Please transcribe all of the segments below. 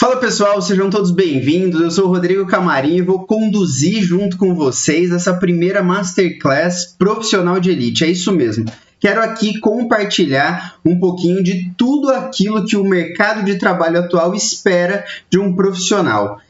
Fala pessoal, sejam todos bem-vindos. Eu sou o Rodrigo Camarim e vou conduzir junto com vocês essa primeira Masterclass Profissional de Elite. É isso mesmo. Quero aqui compartilhar um pouquinho de tudo aquilo que o mercado de trabalho atual espera de um profissional.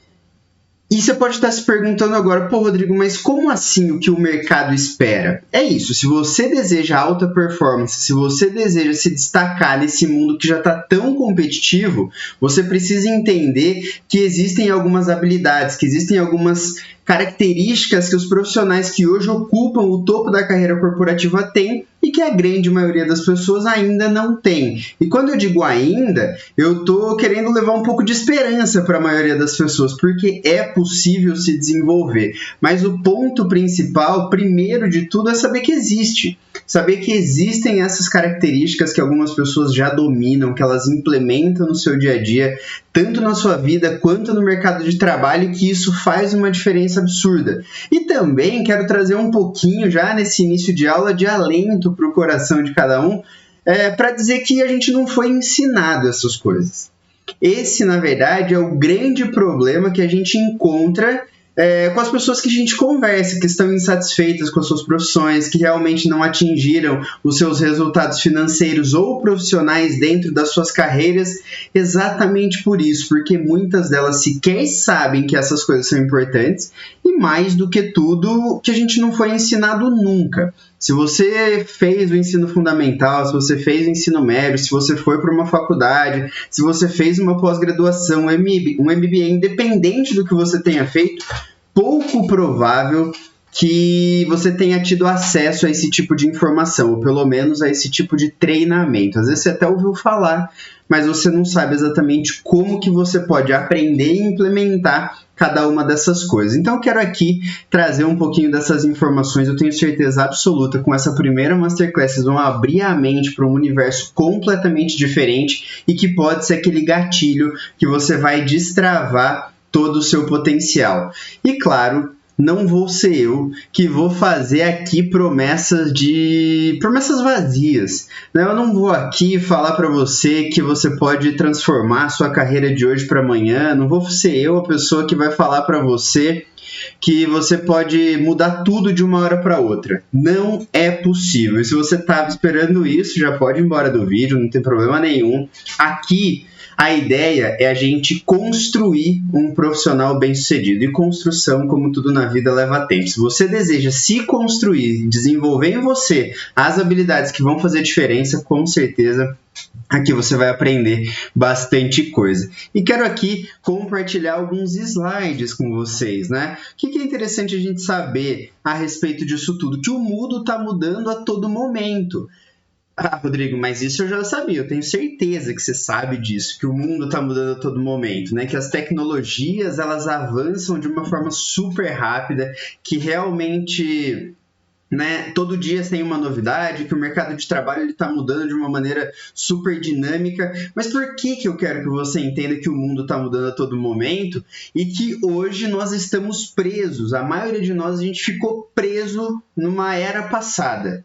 E você pode estar se perguntando agora, pô, Rodrigo, mas como assim o que o mercado espera? É isso, se você deseja alta performance, se você deseja se destacar nesse mundo que já está tão competitivo, você precisa entender que existem algumas habilidades, que existem algumas características que os profissionais que hoje ocupam o topo da carreira corporativa têm e que a grande maioria das pessoas ainda não tem. E quando eu digo ainda, eu estou querendo levar um pouco de esperança para a maioria das pessoas, porque é possível se desenvolver. Mas o ponto principal, primeiro de tudo, é saber que existe. Saber que existem essas características que algumas pessoas já dominam, que elas implementam no seu dia a dia, tanto na sua vida quanto no mercado de trabalho, e que isso faz uma diferença absurda. E também quero trazer um pouquinho, já nesse início de aula, de alento para o coração de cada um, para dizer que a gente não foi ensinado essas coisas. Esse, na verdade, é o grande problema que a gente encontra com as pessoas que a gente conversa, que estão insatisfeitas com as suas profissões, que realmente não atingiram os seus resultados financeiros ou profissionais dentro das suas carreiras, exatamente por isso, porque muitas delas sequer sabem que essas coisas são importantes e, mais do que tudo, que a gente não foi ensinado nunca. Se você fez o ensino fundamental, se você fez o ensino médio, se você foi para uma faculdade, se você fez uma pós-graduação, um MBA, independente do que você tenha feito, pouco provável que você tenha tido acesso a esse tipo de informação, ou pelo menos a esse tipo de treinamento. Às vezes você até ouviu falar, mas você não sabe exatamente como que você pode aprender e implementar cada uma dessas coisas. Então eu quero aqui trazer um pouquinho dessas informações. Eu tenho certeza absoluta, com essa primeira Masterclass, vocês vão abrir a mente para um universo completamente diferente e que pode ser aquele gatilho que você vai destravar todo o seu potencial. E claro, não vou ser eu que vou fazer aqui promessas vazias. Eu não vou aqui falar para você que você pode transformar a sua carreira de hoje para amanhã. Não vou ser eu a pessoa que vai falar para você que você pode mudar tudo de uma hora para outra. Não é possível. E se você estava esperando isso, já pode ir embora do vídeo, não tem problema nenhum. Aqui, a ideia é a gente construir um profissional bem-sucedido. E construção, como tudo na vida, leva tempo. Se você deseja se construir, desenvolver em você as habilidades que vão fazer diferença, com certeza aqui você vai aprender bastante coisa. E quero aqui compartilhar alguns slides com vocês, né? O que é interessante a gente saber a respeito disso tudo? Que o mundo está mudando a todo momento. Ah, Rodrigo, mas isso eu já sabia, eu tenho certeza que você sabe disso, que o mundo está mudando a todo momento, né? Que as tecnologias, elas avançam de uma forma super rápida, que realmente, né, todo dia tem uma novidade, que o mercado de trabalho está mudando de uma maneira super dinâmica. Mas por que eu quero que você entenda que o mundo está mudando a todo momento e que hoje nós estamos presos, a maioria de nós, a gente ficou preso numa era passada?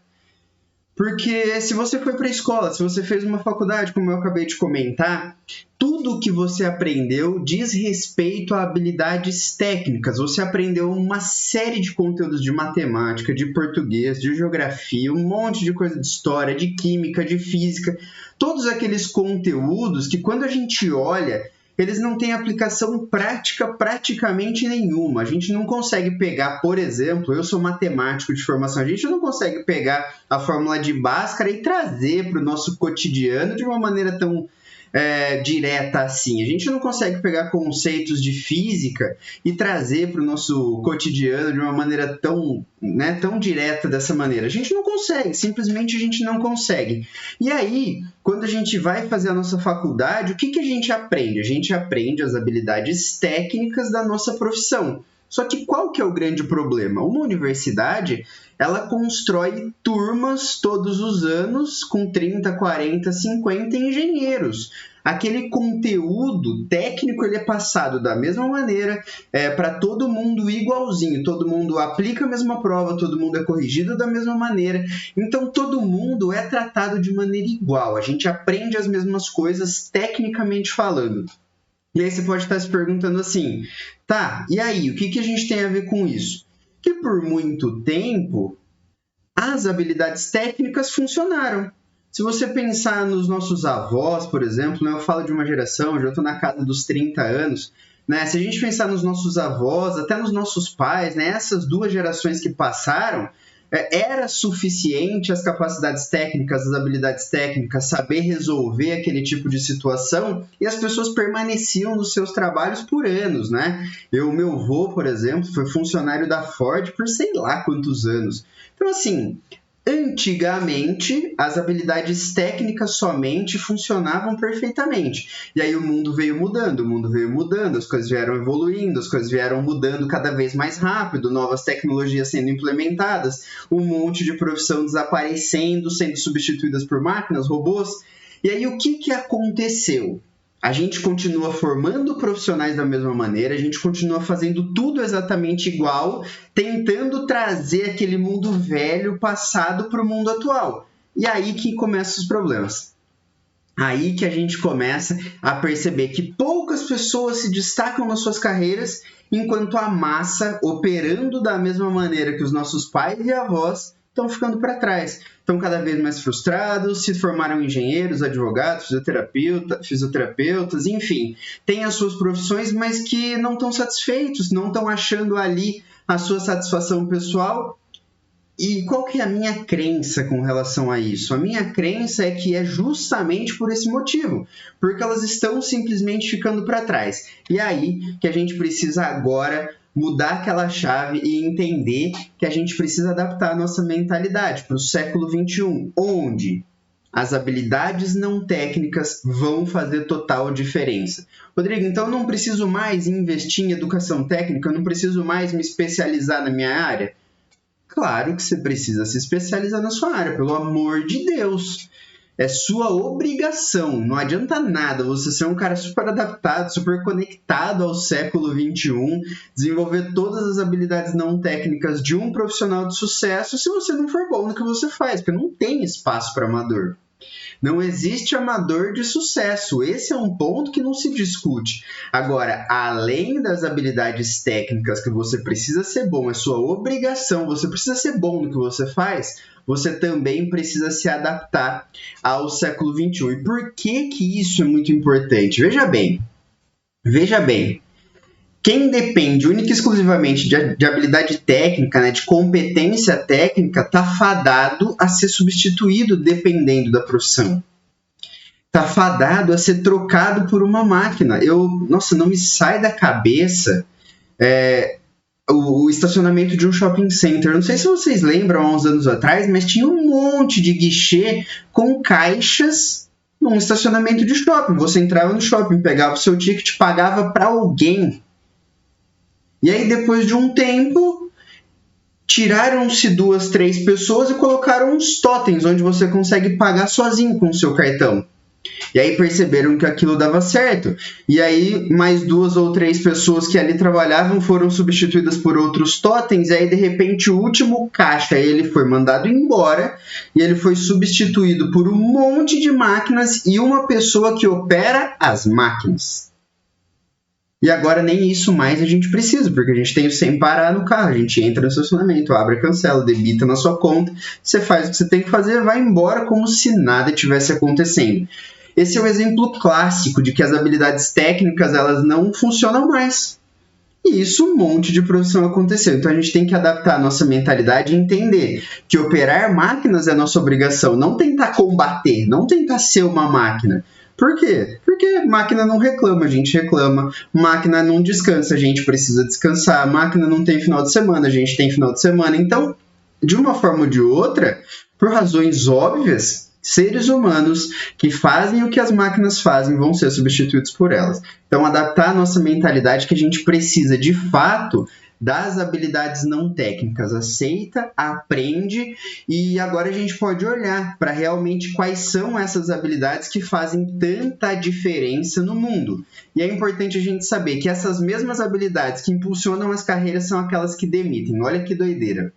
Porque se você foi para a escola, se você fez uma faculdade, como eu acabei de comentar, tudo que você aprendeu diz respeito a habilidades técnicas. Você aprendeu uma série de conteúdos de matemática, de português, de geografia, um monte de coisa de história, de química, de física. Todos aqueles conteúdos que, quando a gente olha, eles não têm aplicação prática praticamente nenhuma. A gente não consegue pegar, por exemplo, eu sou matemático de formação, a gente não consegue pegar a fórmula de Bhaskara e trazer para o nosso cotidiano de uma maneira tão direta assim. A gente não consegue pegar conceitos de física e trazer para o nosso cotidiano de uma maneira tão direta dessa maneira. A gente não consegue, simplesmente a gente não consegue. E aí, quando a gente vai fazer a nossa faculdade, o que a gente aprende? A gente aprende as habilidades técnicas da nossa profissão. Só que qual que é o grande problema? Uma universidade, ela constrói turmas todos os anos com 30, 40, 50 engenheiros. Aquele conteúdo técnico ele é passado da mesma maneira para todo mundo igualzinho. Todo mundo aplica a mesma prova, todo mundo é corrigido da mesma maneira. Então, todo mundo é tratado de maneira igual. A gente aprende as mesmas coisas tecnicamente falando. E aí você pode estar se perguntando assim, tá, e aí, o que a gente tem a ver com isso? Que por muito tempo, as habilidades técnicas funcionaram. Se você pensar nos nossos avós, por exemplo, né, eu falo de uma geração, já estou na casa dos 30 anos, né, se a gente pensar nos nossos avós, até nos nossos pais, né, essas duas gerações que passaram, era suficiente as capacidades técnicas, as habilidades técnicas, saber resolver aquele tipo de situação e as pessoas permaneciam nos seus trabalhos por anos, né? Meu avô, por exemplo, foi funcionário da Ford por sei lá quantos anos. Então, assim, antigamente, as habilidades técnicas somente funcionavam perfeitamente. E aí o mundo veio mudando, as coisas vieram evoluindo, as coisas vieram mudando cada vez mais rápido, novas tecnologias sendo implementadas, um monte de profissão desaparecendo, sendo substituídas por máquinas, robôs. E aí o que aconteceu? A gente continua formando profissionais da mesma maneira, a gente continua fazendo tudo exatamente igual, tentando trazer aquele mundo velho, passado, para o mundo atual. E aí que começam os problemas. Aí que a gente começa a perceber que poucas pessoas se destacam nas suas carreiras, enquanto a massa, operando da mesma maneira que os nossos pais e avós, estão ficando para trás. Estão cada vez mais frustrados, se formaram engenheiros, advogados, fisioterapeutas, enfim. Têm as suas profissões, mas que não estão satisfeitos, não estão achando ali a sua satisfação pessoal. E qual que é a minha crença com relação a isso? A minha crença é que é justamente por esse motivo, porque elas estão simplesmente ficando para trás. E é aí que a gente precisa agora mudar aquela chave e entender que a gente precisa adaptar a nossa mentalidade para o século XXI, onde as habilidades não técnicas vão fazer total diferença. Rodrigo, então eu não preciso mais investir em educação técnica, eu não preciso mais me especializar na minha área? Claro que você precisa se especializar na sua área, pelo amor de Deus. É sua obrigação, não adianta nada você ser um cara super adaptado, super conectado ao século XXI, desenvolver todas as habilidades não técnicas de um profissional de sucesso se você não for bom no que você faz, porque não tem espaço para amador. Não existe amador de sucesso. Esse é um ponto que não se discute. Agora, além das habilidades técnicas que você precisa ser bom, é sua obrigação, você precisa ser bom no que você faz, você também precisa se adaptar ao século XXI. E por que isso é muito importante? Veja bem. Quem depende única e exclusivamente de habilidade técnica, né, de competência técnica, está fadado a ser substituído dependendo da profissão. Está fadado a ser trocado por uma máquina. Não me sai da cabeça o estacionamento de um shopping center. Não sei se vocês lembram, há uns anos atrás, mas tinha um monte de guichê com caixas num estacionamento de shopping. Você entrava no shopping, pegava o seu ticket, pagava para alguém. E aí, depois de um tempo, tiraram-se 2, 3 pessoas e colocaram uns totens, onde você consegue pagar sozinho com o seu cartão. E aí perceberam que aquilo dava certo. E aí, mais 2 ou 3 pessoas que ali trabalhavam foram substituídas por outros totens. E aí, de repente, o último caixa ele foi mandado embora e ele foi substituído por um monte de máquinas e uma pessoa que opera as máquinas. E agora nem isso mais a gente precisa, porque a gente tem o sem parar no carro, a gente entra no estacionamento, abre, cancela, debita na sua conta, você faz o que você tem que fazer, vai embora como se nada tivesse acontecendo. Esse é o exemplo clássico de que as habilidades técnicas elas não funcionam mais. E isso um monte de profissão aconteceu. Então a gente tem que adaptar a nossa mentalidade e entender que operar máquinas é nossa obrigação, não tentar combater, não tentar ser uma máquina. Por quê? Porque máquina não reclama, a gente reclama. Máquina não descansa, a gente precisa descansar. Máquina não tem final de semana, a gente tem final de semana. Então, de uma forma ou de outra, por razões óbvias, seres humanos que fazem o que as máquinas fazem vão ser substituídos por elas. Então, adaptar a nossa mentalidade que a gente precisa, de fato, das habilidades não técnicas, aceita, aprende e agora a gente pode olhar para realmente quais são essas habilidades que fazem tanta diferença no mundo. E é importante a gente saber que essas mesmas habilidades que impulsionam as carreiras são aquelas que demitem. Olha que doideira.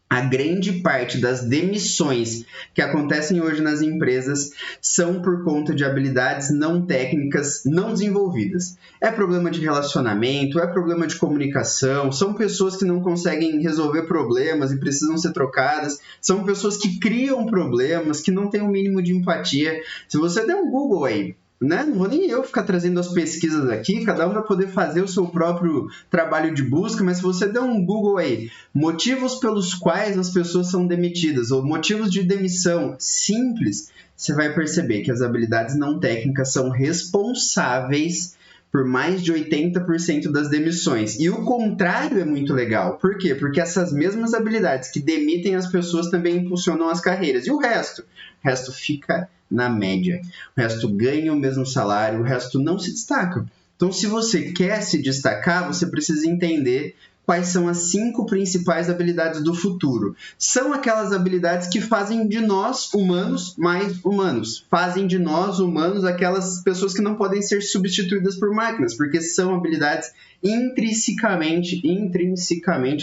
A grande parte das demissões que acontecem hoje nas empresas são por conta de habilidades não técnicas não desenvolvidas. É problema de relacionamento, é problema de comunicação, são pessoas que não conseguem resolver problemas e precisam ser trocadas, são pessoas que criam problemas, que não têm o mínimo de empatia. Se você der um Google aí, né? Não vou nem eu ficar trazendo as pesquisas aqui, cada um vai poder fazer o seu próprio trabalho de busca, mas se você der um Google aí, motivos pelos quais as pessoas são demitidas, ou motivos de demissão simples, você vai perceber que as habilidades não técnicas são responsáveis por mais de 80% das demissões. E o contrário é muito legal. Por quê? Porque essas mesmas habilidades que demitem as pessoas também impulsionam as carreiras. E o resto? O resto fica na média. O resto ganha o mesmo salário, o resto não se destaca. Então, se você quer se destacar, você precisa entender quais são as 5 principais habilidades do futuro. São aquelas habilidades que fazem de nós, humanos, mais humanos. Fazem de nós, humanos, aquelas pessoas que não podem ser substituídas por máquinas, porque são habilidades intrinsecamente,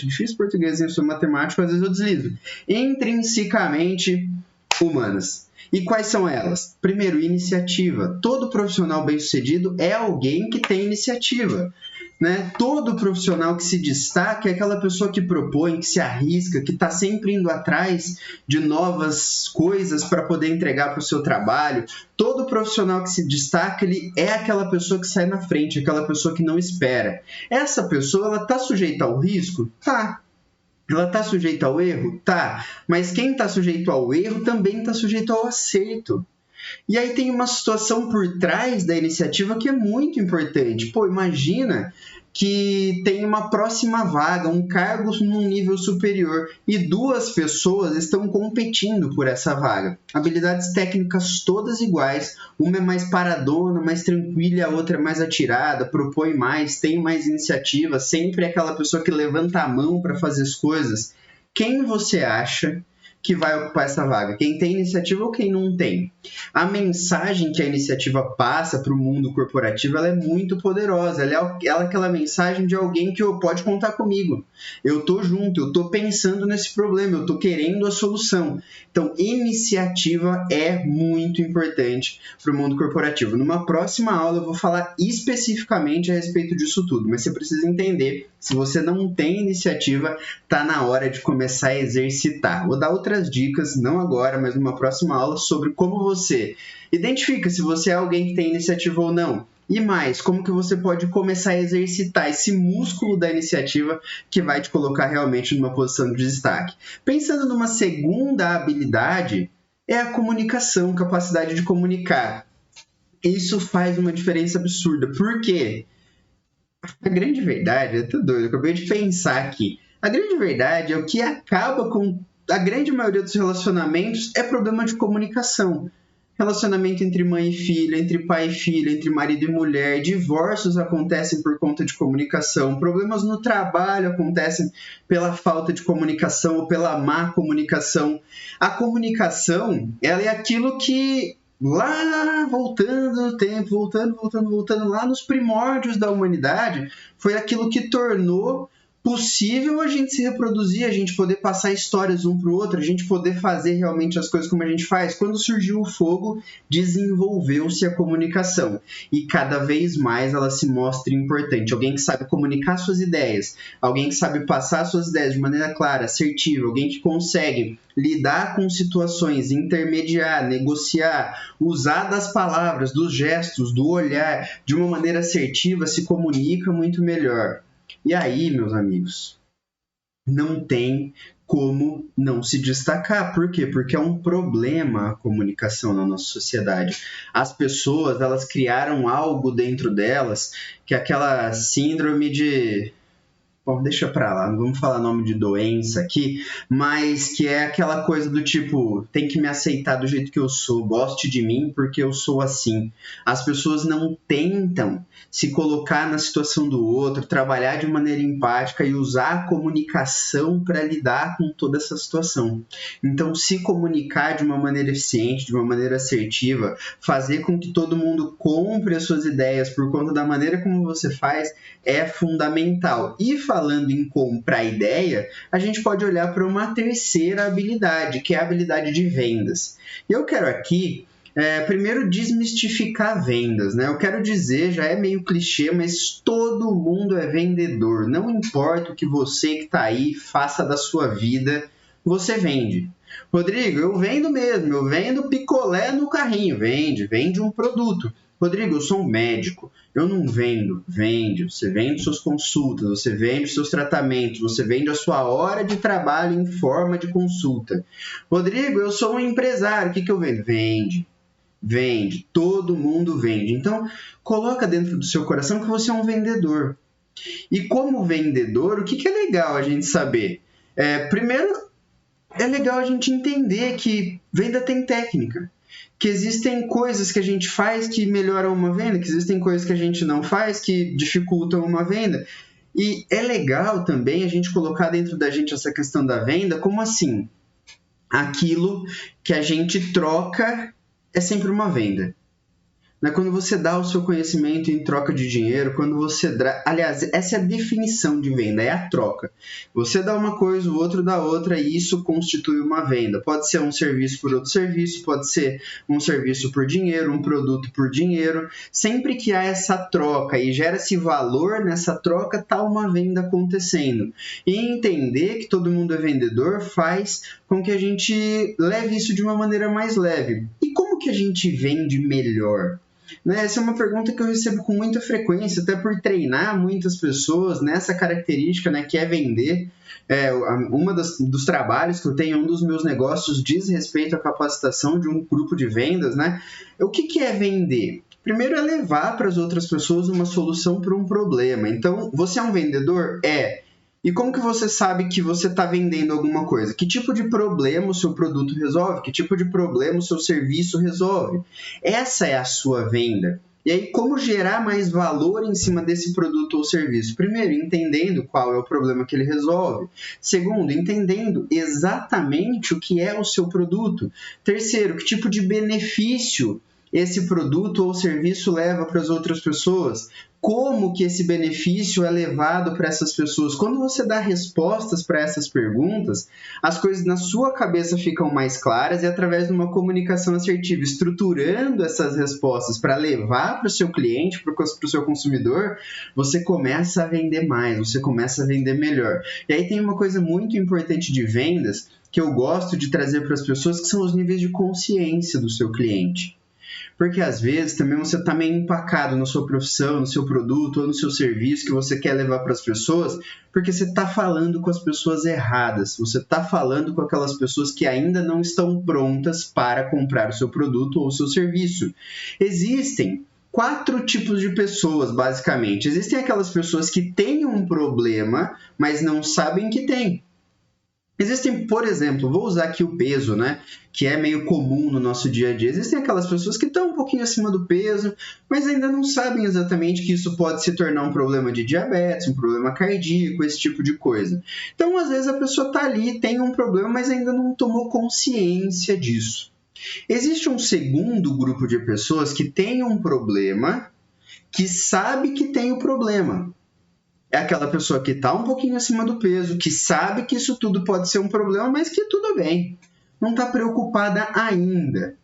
difícil português, eu sou matemático, às vezes eu deslizo, intrinsecamente humanas. E quais são elas? Primeiro, iniciativa. Todo profissional bem-sucedido é alguém que tem iniciativa. Né? Todo profissional que se destaca é aquela pessoa que propõe, que se arrisca, que está sempre indo atrás de novas coisas para poder entregar para o seu trabalho. Todo profissional que se destaca, ele é aquela pessoa que sai na frente, aquela pessoa que não espera. Essa pessoa, ela está sujeita ao risco? Tá. Ela está sujeita ao erro? Tá. Mas quem está sujeito ao erro também está sujeito ao acerto. E aí tem uma situação por trás da iniciativa que é muito importante. Pô, imagina que tem uma próxima vaga, um cargo num nível superior e 2 pessoas estão competindo por essa vaga. Habilidades técnicas todas iguais, uma é mais paradona, mais tranquila e a outra é mais atirada, propõe mais, tem mais iniciativa, sempre é aquela pessoa que levanta a mão para fazer as coisas. Quem você acha que vai ocupar essa vaga? Quem tem iniciativa ou quem não tem? A mensagem que a iniciativa passa para o mundo corporativo, ela é muito poderosa. Ela é aquela mensagem de alguém que pode contar comigo. Eu estou junto, eu estou pensando nesse problema, eu estou querendo a solução. Então, iniciativa é muito importante para o mundo corporativo. Numa próxima aula eu vou falar especificamente a respeito disso tudo, mas você precisa entender, se você não tem iniciativa, está na hora de começar a exercitar. Vou dar outras dicas, não agora, mas numa próxima aula, sobre como você identifica se você é alguém que tem iniciativa ou não. E mais, como que você pode começar a exercitar esse músculo da iniciativa que vai te colocar realmente numa posição de destaque. Pensando numa segunda habilidade, é a comunicação, capacidade de comunicar. Isso faz uma diferença absurda. Por quê? A grande verdade, eu tô doido, eu acabei de pensar aqui. A grande verdade é o que acaba com a grande maioria dos relacionamentos é problema de comunicação. Relacionamento entre mãe e filha, entre pai e filha, entre marido e mulher, divórcios acontecem por conta de comunicação, problemas no trabalho acontecem pela falta de comunicação ou pela má comunicação. A comunicação, ela é aquilo que lá, voltando no tempo, voltando lá nos primórdios da humanidade, foi aquilo que tornou possível a gente se reproduzir, a gente poder passar histórias um para o outro, a gente poder fazer realmente as coisas como a gente faz. Quando surgiu o fogo, desenvolveu-se a comunicação e cada vez mais ela se mostra importante. Alguém que sabe comunicar suas ideias, alguém que sabe passar suas ideias de maneira clara, assertiva, alguém que consegue lidar com situações, intermediar, negociar, usar das palavras, dos gestos, do olhar, de uma maneira assertiva, se comunica muito melhor. E aí, meus amigos, não tem como não se destacar. Por quê? Porque é um problema a comunicação na nossa sociedade. As pessoas, elas criaram algo dentro delas, que é aquela síndrome de... Bom, deixa pra lá, não vamos falar nome de doença aqui, mas que é aquela coisa do tipo, tem que me aceitar do jeito que eu sou, goste de mim porque eu sou assim. As pessoas não tentam se colocar na situação do outro, trabalhar de maneira empática e usar a comunicação para lidar com toda essa situação. Então, se comunicar de uma maneira eficiente, de uma maneira assertiva, fazer com que todo mundo compre as suas ideias por conta da maneira como você faz, é fundamental. E falando em comprar ideia, a gente pode olhar para uma terceira habilidade, que é a habilidade de vendas. E eu quero aqui primeiro desmistificar vendas, né? Eu quero dizer, já é meio clichê, mas todo mundo é vendedor. Não importa o que você que está aí faça da sua vida, você vende. Rodrigo, eu vendo mesmo, eu vendo picolé no carrinho. Vende um produto. Rodrigo, eu sou um médico, eu não vendo. Vende, você vende suas consultas, você vende seus tratamentos, você vende a sua hora de trabalho em forma de consulta. Rodrigo, eu sou um empresário, o que eu vendo? Vende, todo mundo vende. Então, coloca dentro do seu coração que você é um vendedor. E como vendedor, o que é legal a gente saber? Primeiro, é legal a gente entender que venda tem técnica, que existem coisas que a gente faz que melhoram uma venda, que existem coisas que a gente não faz que dificultam uma venda. E é legal também a gente colocar dentro da gente essa questão da venda como assim, aquilo que a gente troca é sempre uma venda. Quando você dá o seu conhecimento em troca de dinheiro, quando você dá... Aliás, essa é a definição de venda, é a troca. Você dá uma coisa, o outro dá outra, e isso constitui uma venda. Pode ser um serviço por outro serviço, pode ser um serviço por dinheiro, um produto por dinheiro. Sempre que há essa troca e gera-se valor nessa troca, está uma venda acontecendo. E entender que todo mundo é vendedor faz com que a gente leve isso de uma maneira mais leve. E como que a gente vende melhor? Essa é uma pergunta que eu recebo com muita frequência, até por treinar muitas pessoas nessa característica, que é vender. Uma dos trabalhos que eu tenho, um dos meus negócios diz respeito à capacitação de um grupo de vendas. O que é vender? Primeiro é levar para as outras pessoas uma solução para um problema. Então, você é um vendedor? E como que você sabe que você está vendendo alguma coisa? Que tipo de problema o seu produto resolve? Que tipo de problema o seu serviço resolve? Essa é a sua venda. E aí, como gerar mais valor em cima desse produto ou serviço? Primeiro, entendendo qual é o problema que ele resolve. Segundo, entendendo exatamente o que é o seu produto. Terceiro, que tipo de benefício esse produto ou serviço leva para as outras pessoas? Como que esse benefício é levado para essas pessoas? Quando você dá respostas para essas perguntas, as coisas na sua cabeça ficam mais claras e através de uma comunicação assertiva, estruturando essas respostas para levar para o seu cliente, para o seu consumidor, você começa a vender mais, você começa a vender melhor. E aí tem uma coisa muito importante de vendas que eu gosto de trazer para as pessoas, que são os níveis de consciência do seu cliente. Porque às vezes também você está meio empacado na sua profissão, no seu produto ou no seu serviço que você quer levar para as pessoas, porque você está falando com as pessoas erradas, você está falando com aquelas pessoas que ainda não estão prontas para comprar o seu produto ou o seu serviço. Existem 4 tipos de pessoas, basicamente. Existem aquelas pessoas que têm um problema, mas não sabem que têm. Existem, por exemplo, vou usar aqui o peso, que é meio comum no nosso dia a dia. Existem aquelas pessoas que estão um pouquinho acima do peso, mas ainda não sabem exatamente que isso pode se tornar um problema de diabetes, um problema cardíaco, esse tipo de coisa. Então, às vezes, a pessoa está ali, tem um problema, mas ainda não tomou consciência disso. Existe um segundo grupo de pessoas que tem um problema, que sabe que tem o problema. É aquela pessoa que está um pouquinho acima do peso, que sabe que isso tudo pode ser um problema, mas que tudo bem. Não está preocupada ainda.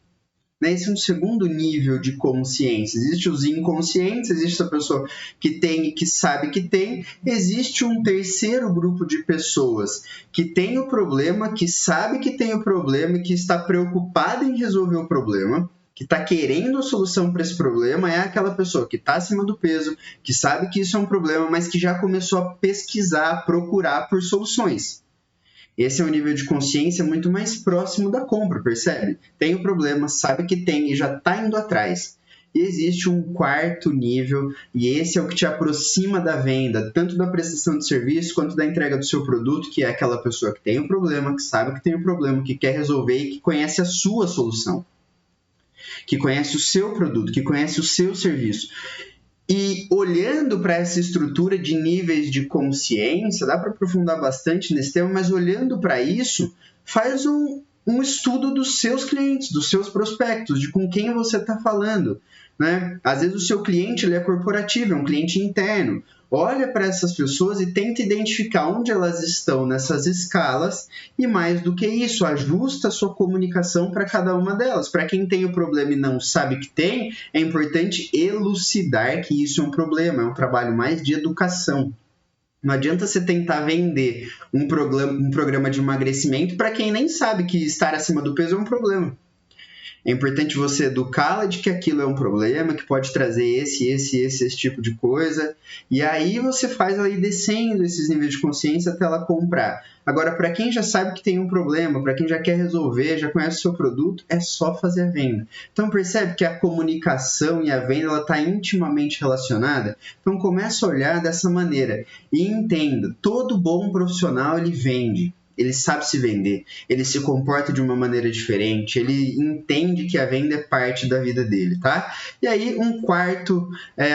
Esse é um segundo nível de consciência. Existe os inconscientes, existe a pessoa que tem e que sabe que tem. Existe um terceiro grupo de pessoas que tem o problema, que sabe que tem o problema e que está preocupada em resolver o problema, que está querendo a solução para esse problema. É aquela pessoa que está acima do peso, que sabe que isso é um problema, mas que já começou a pesquisar, a procurar por soluções. Esse é um nível de consciência muito mais próximo da compra, percebe? Tem o problema, sabe que tem e já está indo atrás. E existe um quarto nível, e esse é o que te aproxima da venda, tanto da prestação de serviço quanto da entrega do seu produto, que é aquela pessoa que tem o problema, que sabe que tem o problema, que quer resolver e que conhece a sua solução, que conhece o seu produto, que conhece o seu serviço. E olhando para essa estrutura de níveis de consciência, dá para aprofundar bastante nesse tema, mas olhando para isso, faz um estudo dos seus clientes, dos seus prospectos, de com quem você está falando. Às vezes o seu cliente ele é corporativo, é um cliente interno. Olha para essas pessoas e tenta identificar onde elas estão nessas escalas e, mais do que isso, ajusta a sua comunicação para cada uma delas. Para quem tem o problema e não sabe que tem, é importante elucidar que isso é um problema, é um trabalho mais de educação. Não adianta você tentar vender um programa de emagrecimento para quem nem sabe que estar acima do peso é um problema. É importante você educá-la de que aquilo é um problema, que pode trazer esse tipo de coisa. E aí você faz ela ir descendo esses níveis de consciência até ela comprar. Agora, para quem já sabe que tem um problema, para quem já quer resolver, já conhece o seu produto, é só fazer a venda. Então percebe que a comunicação e a venda está intimamente relacionada? Então começa a olhar dessa maneira e entenda, todo bom profissional ele vende. Ele sabe se vender, ele se comporta de uma maneira diferente, ele entende que a venda é parte da vida dele, tá? E aí, um quarto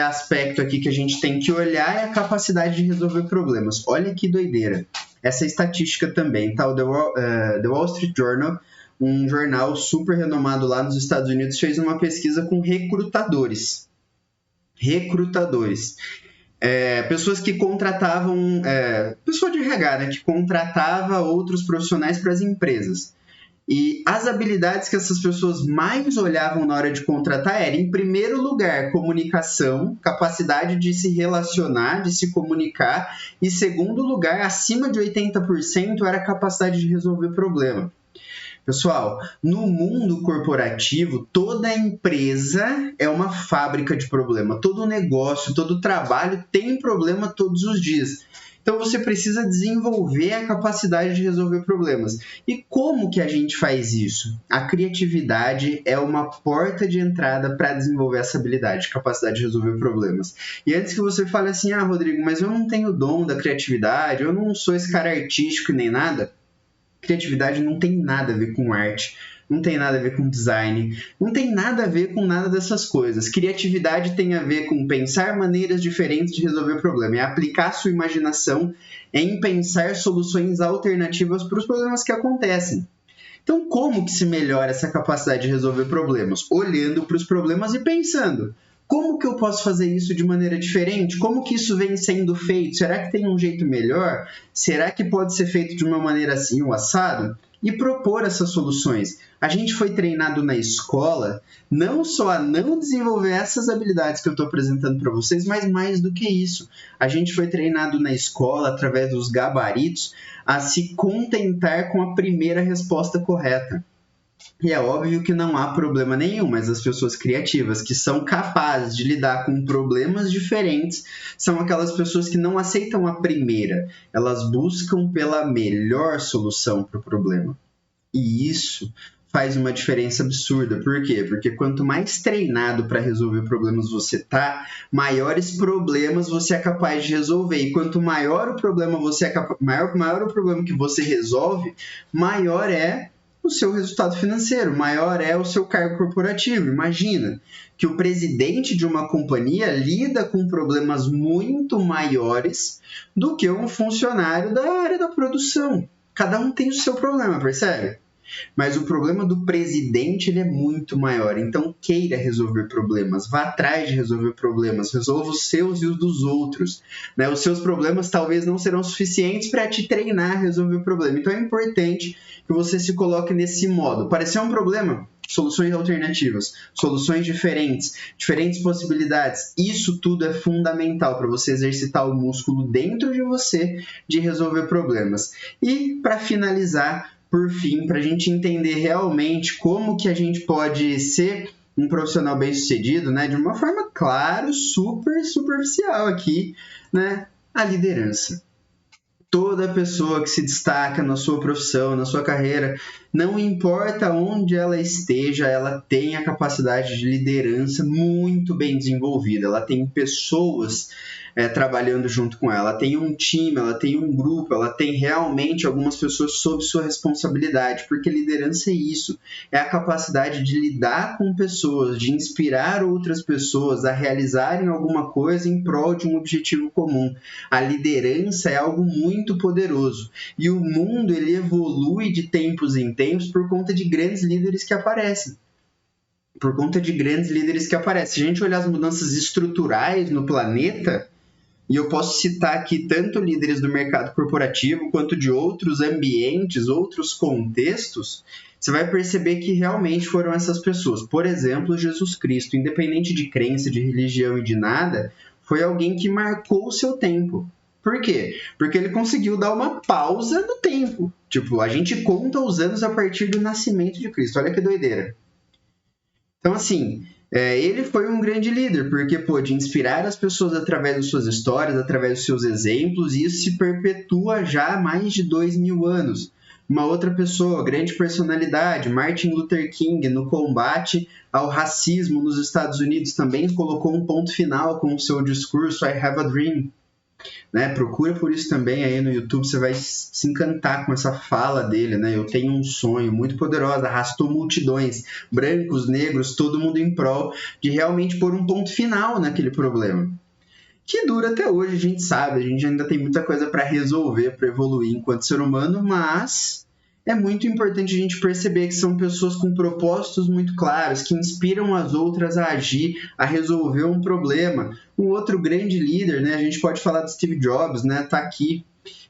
aspecto aqui que a gente tem que olhar é a capacidade de resolver problemas. Olha que doideira. Essa estatística também, tá? O The Wall Street Journal, um jornal super renomado lá nos Estados Unidos, fez uma pesquisa com recrutadores. Pessoas que contratavam, pessoa de RH, né, que contratava outros profissionais para as empresas. E as habilidades que essas pessoas mais olhavam na hora de contratar eram, em primeiro lugar, comunicação, capacidade de se relacionar, de se comunicar, e segundo lugar, acima de 80%, era a capacidade de resolver problema. Pessoal, no mundo corporativo, toda empresa é uma fábrica de problema. Todo negócio, todo trabalho tem problema todos os dias. Então você precisa desenvolver a capacidade de resolver problemas. E como que a gente faz isso? A criatividade é uma porta de entrada para desenvolver essa habilidade, capacidade de resolver problemas. E antes que você fale assim, Rodrigo, mas eu não tenho o dom da criatividade, eu não sou esse cara artístico nem nada. Criatividade não tem nada a ver com arte, não tem nada a ver com design, não tem nada a ver com nada dessas coisas. Criatividade tem a ver com pensar maneiras diferentes de resolver o problema, é aplicar sua imaginação em pensar soluções alternativas para os problemas que acontecem. Então, como que se melhora essa capacidade de resolver problemas? Olhando para os problemas e pensando. Como que eu posso fazer isso de maneira diferente? Como que isso vem sendo feito? Será que tem um jeito melhor? Será que pode ser feito de uma maneira assim, o assado? E propor essas soluções. A gente foi treinado na escola não só a não desenvolver essas habilidades que eu estou apresentando para vocês, mas mais do que isso. A gente foi treinado na escola, através dos gabaritos, a se contentar com a primeira resposta correta. E é óbvio que não há problema nenhum, mas as pessoas criativas que são capazes de lidar com problemas diferentes são aquelas pessoas que não aceitam a primeira, elas buscam pela melhor solução para o problema. E isso faz uma diferença absurda. Por quê? Porque quanto mais treinado para resolver problemas você tá, maiores problemas você é capaz de resolver. E quanto maior o problema maior o problema que você resolve, maior é o seu resultado financeiro, maior é o seu cargo corporativo. Imagina que o presidente de uma companhia lida com problemas muito maiores do que um funcionário da área da produção. Cada um tem o seu problema, percebe? Mas o problema do presidente ele é muito maior. Então, queira resolver problemas, vá atrás de resolver problemas, resolva os seus e os dos outros. Né? Os seus problemas talvez não serão suficientes para te treinar a resolver o problema. Então, é importante que você se coloque nesse modo. Pareceu um problema? Soluções alternativas, soluções diferentes possibilidades. Isso tudo é fundamental para você exercitar o músculo dentro de você de resolver problemas. E, para finalizar, por fim, para a gente entender realmente como que a gente pode ser um profissional bem-sucedido, né, de uma forma, claro, super superficial aqui, né, a liderança. Toda pessoa que se destaca na sua profissão, na sua carreira, não importa onde ela esteja, ela tem a capacidade de liderança muito bem desenvolvida. Ela tem pessoas trabalhando junto com ela, tem um time, ela tem um grupo, ela tem realmente algumas pessoas sob sua responsabilidade, porque liderança é isso, é a capacidade de lidar com pessoas, de inspirar outras pessoas a realizarem alguma coisa em prol de um objetivo comum. A liderança é algo muito poderoso e o mundo ele evolui de tempos em tempos por conta de grandes líderes que aparecem. Se a gente olhar as mudanças estruturais no planeta, e eu posso citar aqui tanto líderes do mercado corporativo quanto de outros ambientes, outros contextos, você vai perceber que realmente foram essas pessoas. Por exemplo, Jesus Cristo, independente de crença, de religião e de nada, foi alguém que marcou o seu tempo. Por quê? Porque ele conseguiu dar uma pausa no tempo. Tipo, a gente conta os anos a partir do nascimento de Cristo. Olha que doideira. Então, assim, ele foi um grande líder, porque pôde inspirar as pessoas através das suas histórias, através dos seus exemplos, e isso se perpetua já há mais de 2000 anos. Uma outra pessoa, grande personalidade, Martin Luther King, no combate ao racismo nos Estados Unidos, também colocou um ponto final com o seu discurso I Have a Dream. Né? Procura por isso também aí no YouTube, você vai se encantar com essa fala dele, né? Eu tenho um sonho muito poderoso, arrastou multidões, brancos, negros, todo mundo em prol de realmente pôr um ponto final naquele problema. Que dura até hoje, a gente sabe, a gente ainda tem muita coisa para resolver, para evoluir enquanto ser humano, mas é muito importante a gente perceber que são pessoas com propósitos muito claros, que inspiram as outras a agir, a resolver um problema. Um outro grande líder, né, a gente pode falar de Steve Jobs, né, tá aqui,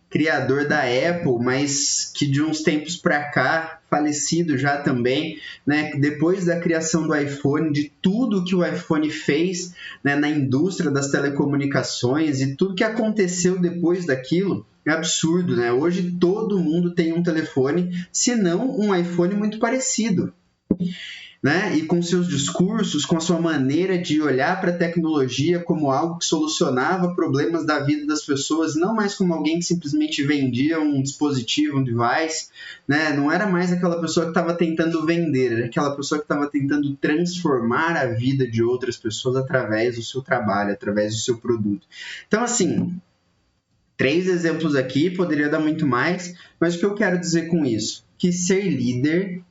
criador da Apple, mas que de uns tempos para cá, falecido já também, né, depois da criação do iPhone, de tudo que o iPhone fez, né, na indústria das telecomunicações e tudo que aconteceu depois daquilo, é absurdo, né? Hoje todo mundo tem um telefone, se não um iPhone muito parecido. Né? E com seus discursos, com a sua maneira de olhar para a tecnologia como algo que solucionava problemas da vida das pessoas, não mais como alguém que simplesmente vendia um dispositivo, um device, né? Não era mais aquela pessoa que estava tentando vender, era aquela pessoa que estava tentando transformar a vida de outras pessoas através do seu trabalho, através do seu produto. Então, assim, 3 exemplos aqui, poderia dar muito mais, mas o que eu quero dizer com isso? Que ser líder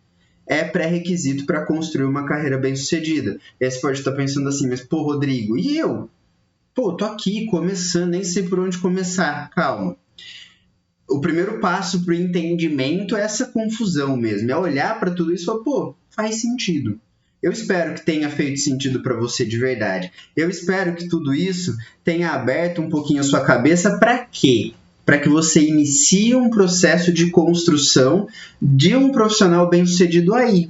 é pré-requisito para construir uma carreira bem-sucedida. E aí você pode estar pensando assim, mas pô, Rodrigo, e eu? Pô, tô aqui começando, nem sei por onde começar. Calma. O primeiro passo para o entendimento é essa confusão mesmo, é olhar para tudo isso e falar, pô, faz sentido. Eu espero que tenha feito sentido para você de verdade. Eu espero que tudo isso tenha aberto um pouquinho a sua cabeça para quê? Para que você inicie um processo de construção de um profissional bem-sucedido aí.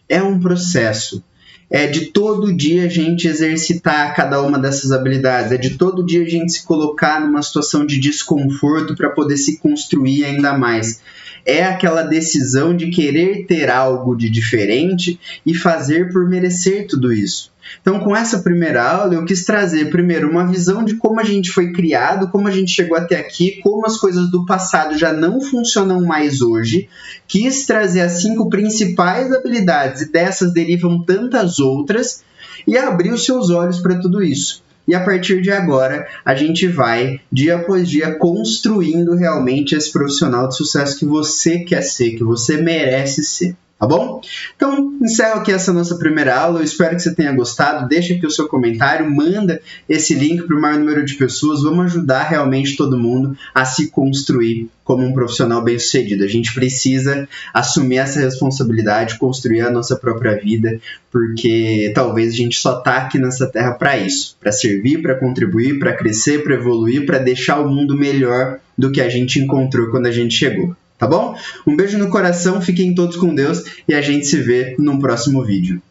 É um processo. É de todo dia a gente exercitar cada uma dessas habilidades. É de todo dia a gente se colocar numa situação de desconforto para poder se construir ainda mais. É aquela decisão de querer ter algo de diferente e fazer por merecer tudo isso. Então, com essa primeira aula, eu quis trazer, primeiro, uma visão de como a gente foi criado, como a gente chegou até aqui, como as coisas do passado já não funcionam mais hoje. Quis trazer as 5 principais habilidades, e dessas derivam tantas outras, e abrir os seus olhos para tudo isso. E a partir de agora, a gente vai, dia após dia, construindo realmente esse profissional de sucesso que você quer ser, que você merece ser. Tá bom? Então, encerro aqui essa nossa primeira aula. Eu espero que você tenha gostado. Deixa aqui o seu comentário, manda esse link para o maior número de pessoas. Vamos ajudar realmente todo mundo a se construir como um profissional bem-sucedido. A gente precisa assumir essa responsabilidade, construir a nossa própria vida, porque talvez a gente só está aqui nessa terra para isso, para servir, para contribuir, para crescer, para evoluir, para deixar o mundo melhor do que a gente encontrou quando a gente chegou. Tá bom? Um beijo no coração, fiquem todos com Deus e a gente se vê num próximo vídeo.